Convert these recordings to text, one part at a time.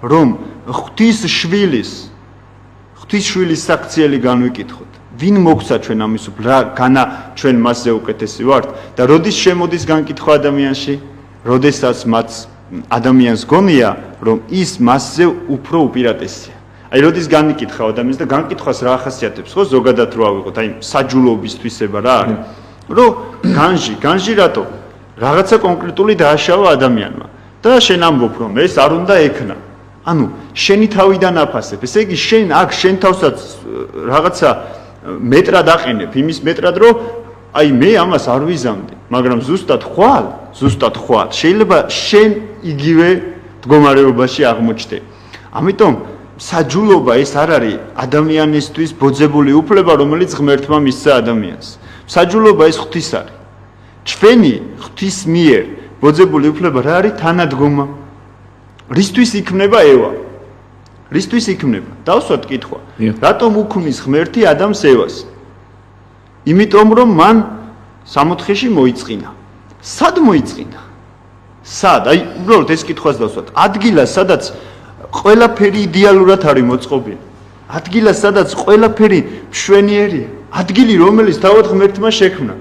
რომ ღვთისშვილის საქციელი განვიკითხოთ. ვინ მოგცა ჩვენ ამის რა განა ჩვენ მასზე უკეთესი ვართ და როდის შემოდის განკითხვა ადამიანში? როდესაც მათ ადამიანს გონია, რომ ის მასზე უფრო უპირატესია. აი როდის განიკითხავ ადამიანს და განკითხვას რა ახასიათებს, ხო? ზოგადად რო ავიღოთ, აი საჯულობისთვისება რა არის? რომ განჟი რატო? რაღაცა კონკრეტული დააშავა ადამიანმა და შენ ამბობ, რომ ეს არ უნდა ექნა. ანუ შენი თავიდან აფასებ. ესე იგი შენ აქ შენ თავსაც რაღაცა მეტრად აყენებ, იმის მეტრად, რომ აი მე ამას არ ვიზამდი, მაგრამ ზუსტად ხვალ. შეიძლება შენ იგივე მდგომარეობაში აღმოჩნდე. ამიტომ საჯულობა ეს არ არის ადამიანისთვის ბოძებული უფლება, რომელიც ღმერთმა მისცა ადამიანს. საჯულობა ეს ღვთის არის. ჩვენი ღვთის მიერ ბოძებული უფლება რა არის? თანადგომა. რისთვის იქმნება ევა? რისთვის იქმნება? დავსვათ კითხვა. რატომ უქმნის ღმერთი ადამიანს ევას? იმიტომ რომ მან სამოთხეში მოიწყინა. სად მოიწყინა? სად? აი უბრალოდ ეს კითხვას დავსვათ. ადგილას, სადაც ყველაფერი იდეალურად არის მოწყობილი. ადგილას, სადაც ყველაფერი მშვენიერია. ადგილი, რომელიც თავად ღმერთმა შექმნა.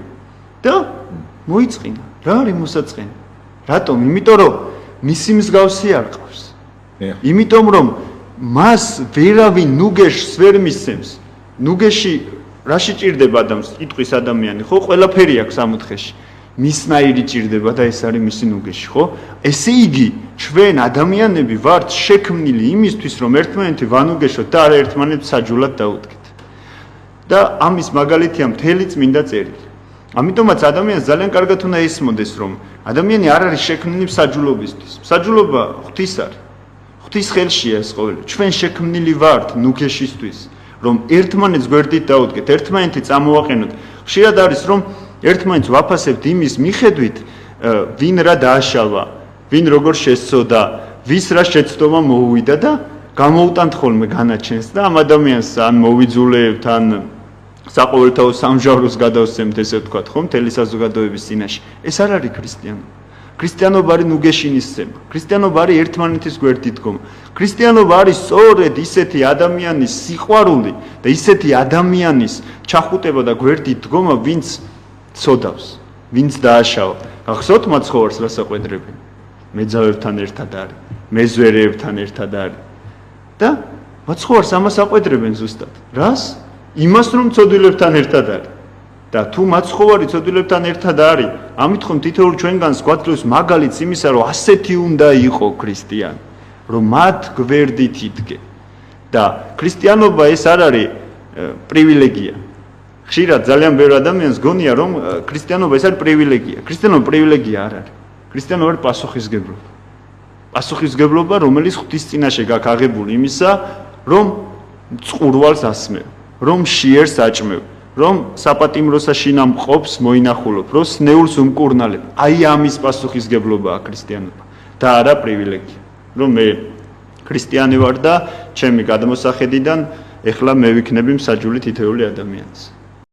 და მოიწყინა. რა არის მოსაწყენი? რატომ? იმიტომ რომ მისი მსგავსი არ ყავს. იმიტომ რომ მას ვერავინ ნუგეშს ვერ მისცემს. ნუგეში რაში ჭირდება ადამიანს? იტყვის ადამიანი, ხო? ყველაფერი აქვს სამოთხეში. მისნაირი ჭირდება და ეს არის მისი ნუგეში, ხო? ესე იგი, ჩვენ ადამიანები ვართ შექმნილი იმისთვის, რომ ერთმანეთი ვანუგეშოთ და არა ერთმანეთს საჯულად დაუდგეთ. და ამის მაგალითია მთელი წმინდა წერილი. ამიტომაც ადამიანს ძალიან კარგად უნდა ესმოდეს, რომ ადამიანი არ არის შექმნილი საჯულობისთვის. საჯულობა ღვთის არის. ღვთის ხელშია ეს ყოველი. ჩვენ შექმნილი ვართ ნუგეშისთვის, რომ ერთმანეთს გვერდით დაუდგეთ, ერთმანეთი წამოვაყენოთ. ხშირად არის, რომ ერთმანეთს ვაფასებთ იმის მიხედვით, ვინ რა დააშალა, ვინ როგორ შესწოდა, ვის რა შეცდომა მოუვიდა და გამოუტანთ ხოლმე განაჩენს და ამ ადამიანს ან მოვიძულებთ, ან საყოველთაო სამჟავროს გადავსცემთ, ესე ვთქვათ, ხო, მთელი საზოგადოების წინაშე. ეს არ არის ქრისტიანობა. ქრისტიანობა არის ნუგეშინისცემა. ქრისტიანობა არის ერთმანეთის გვერდით დგომა. ქრისტიანობა არის სწორედ ისეთი ადამიანის სიყვარული და ისეთი ადამიანის ჩახუტება და გვერდით დგომა, ვინც ცოდავს, ვინც დააშავა. გახსოვთ მაცხოვარს რას აყვედრებენ? მეძავებთან ერთად არის, მეზვერეებთან ერთად არის. და მაცხოვარს ამას აყვედრებენ ზუსტად. რას? იმას, რომ ცოდვილებთან ერთად არის. და თუ მაცხოვარი ცოდვილებთან ერთად არის, ამით ხომ თითოეულ ჩვენგანს გვაძლევს მაგალითს იმისა, რომ ასეთი უნდა იყო ქრისტიანი, რომ მათ გვერდით იდგე. და ქრისტიანობა ეს არ არის პრივილეგია. ხშირად ძალიან ბევრ ადამიანს გონია, რომ ქრისტიანობა ეს არის პრივილეგია. ქრისტიანობა პრივილეგია არ არის. ქრისტიანობა არის პასუხისგებლობა. პასუხისგებლობა, რომელიც ღვთის წინაშე გაქვს აღებული იმისა, რომ წყურვალს ასმევ, რომ შიერს აჭმევ, რომ საპატიმროსა შინამყოფს მოინახულობ, რომ სნეულს უმკურნალებ. აი ამის პასუხისგებლობაა ქრისტიანობა და არა პრივილეგია. რომ მე ქრისტიანი ვარ და ჩემი გადმოსახედიდან ეხლა მე ვიქნები მსაჯული თითოეული ადამიანის.